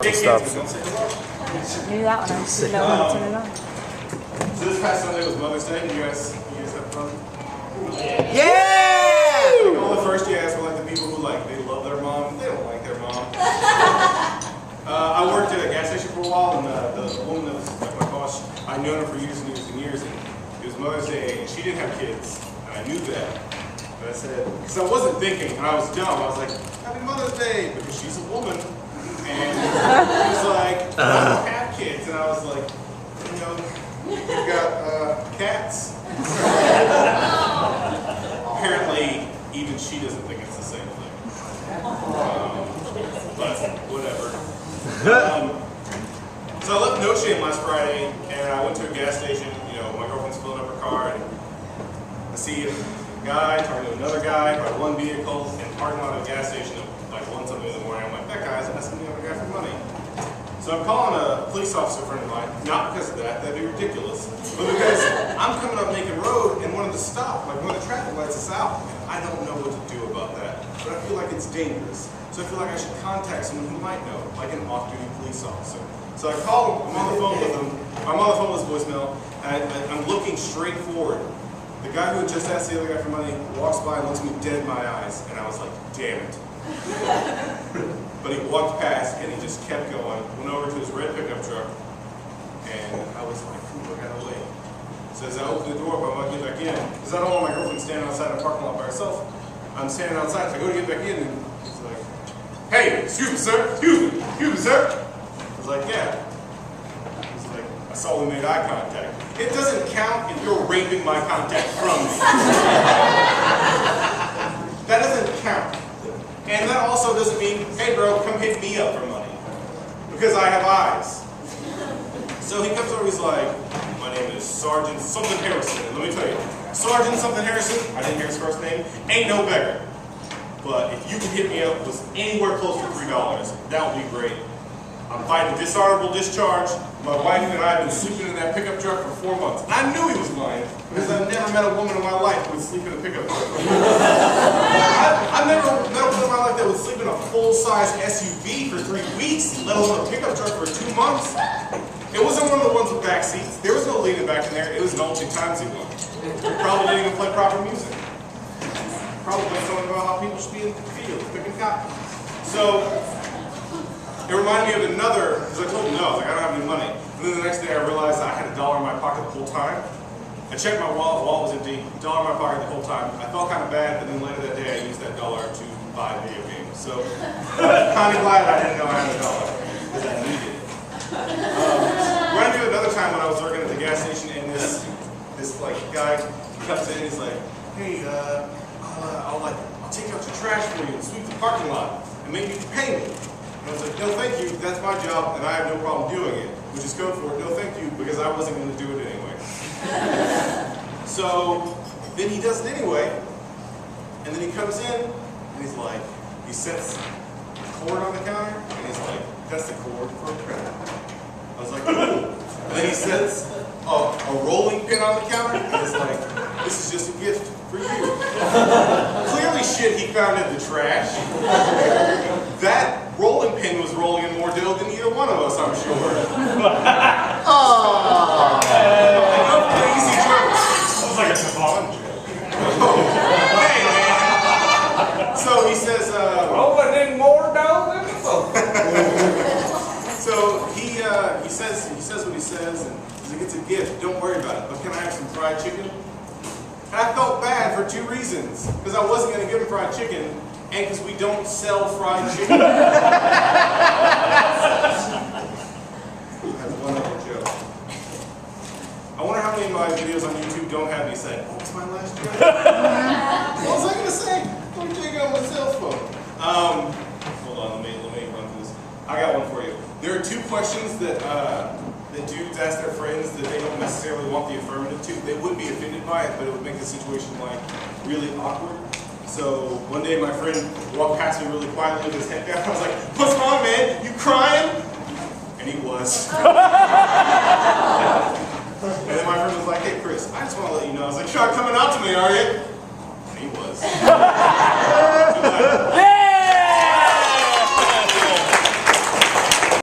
Stop. Knew that one. I just didn't know how to turn it on. So this past Sunday was Mother's Day. You guys have fun? Yeah! Like all the first years were like the people who like, they love their mom, they don't like their mom. I worked at a gas station for a while, and the woman that was like my boss, I'd known her for years and years and years, and it was Mother's Day, and she didn't have kids, and I knew that. But I said, because I wasn't thinking, and I was dumb, I was like, Happy Mother's Day, because she's a woman. And he was like, I don't have kids, and I was like, you know, you've got cats. Apparently, even she doesn't think it's the same thing. But whatever. So I left No Shame last Friday, and I went to a gas station. You know, my girlfriend's filling up her car, and I see a guy talking to another guy by one vehicle in the parking lot of a gas station at like 1 something in the morning. I'm like, that guy's asking the other guy for money. So I'm calling a police officer friend of mine, not because of that, that'd be ridiculous, but because I'm coming up Macon Road and one of the traffic lights is out, and I don't know what to do about that, but I feel like it's dangerous. So I feel like I should contact someone who might know, like an off-duty police officer. So I call him, I'm on the phone with him, I'm on the phone with his voicemail, and I'm looking straight forward. The guy who had just asked the other guy for money walks by and looks me dead in my eyes, and I was like, damn it. But he walked past and he just kept going, went over to his red pickup truck, and I was like, ooh, I gotta wait. So as I open the door, but I'm about to get back in, because I don't want my girlfriend standing outside the parking lot by herself. I'm standing outside, so I go to get back in, and he's like, hey, excuse me, sir, excuse me, sir. I was like, yeah. He's like, I saw we made eye contact. It doesn't count if you're raping my contact from me. That doesn't count. And that also doesn't mean, hey bro, come hit me up for money. Because I have eyes. So he comes over, he's like, my name is Sergeant something Harrison. And let me tell you, Sergeant something Harrison, I didn't hear his first name, ain't no beggar. But if you could hit me up with anywhere close to $3, that would be great. I'm fighting dishonorable discharge. My wife and I have been sleeping in that pickup truck for 4 months. And I knew he was lying, because I've never met a woman in my life who would sleep in a pickup truck. I've never met a woman in my life that would sleep in a full-size SUV for 3 weeks, let alone a pickup truck for 2 months. It wasn't one of the ones with back seats. There was no leaning back in there. It was an old timesy one. Probably didn't even play proper music. Probably played something about how people should be in the field, picking cotton. So, it reminded me of another, because I told him no, I was like, I don't have any money. And then the next day I realized I had $1 in my pocket the whole time. I checked my wallet, the wallet was empty, $1 in my pocket the whole time. I felt kind of bad, but then later that day I used that $1 to buy video games. So, I'm kind of glad I didn't know I had $1, because I needed it. Reminded me of another time when I was working at the gas station, and this like guy comes in, he's like, hey, I'll take out your trash for you and sweep the parking lot, and maybe you can pay me. And I was like, no thank you, that's my job and I have no problem doing it. Which is code for it, no thank you, because I wasn't going to do it anyway. So then he does it anyway, and then he comes in and he's like, he sets the cord on the counter and he's like, that's the cord for a credit. I was like, cool. And then he sets a rolling pin on the counter and he's like, this is just a gift for you. Clearly shit he found in the trash. That rolling pin was rolling in more dough than either one of us, I'm sure. Oh, easy jokes. Sounds like a Savon joke. Hey, man. So he says, rolling in more dough than before. So he says what he says, and he's like, it's a gift, don't worry about it, but can I have some fried chicken? And I felt bad for 2 reasons. Because I wasn't going to give him fried chicken, and because we don't sell fried chicken. I have one other joke. I wonder how many of my videos on YouTube don't have me say, what's my last joke? What was I going to say? Let me take it on my cell phone. Hold on, let me run through this. I got one for you. There are 2 questions that dudes ask their friends that they don't necessarily want the affirmative to. They wouldn't be offended by it, but it would make the situation like really awkward. So one day my friend walked past me really quietly with his head down. I was like, what's wrong, man? You crying? And he was. And then my friend was like, hey Chris, I just want to let you know. I was like, you're not coming out to me, are you? And he was.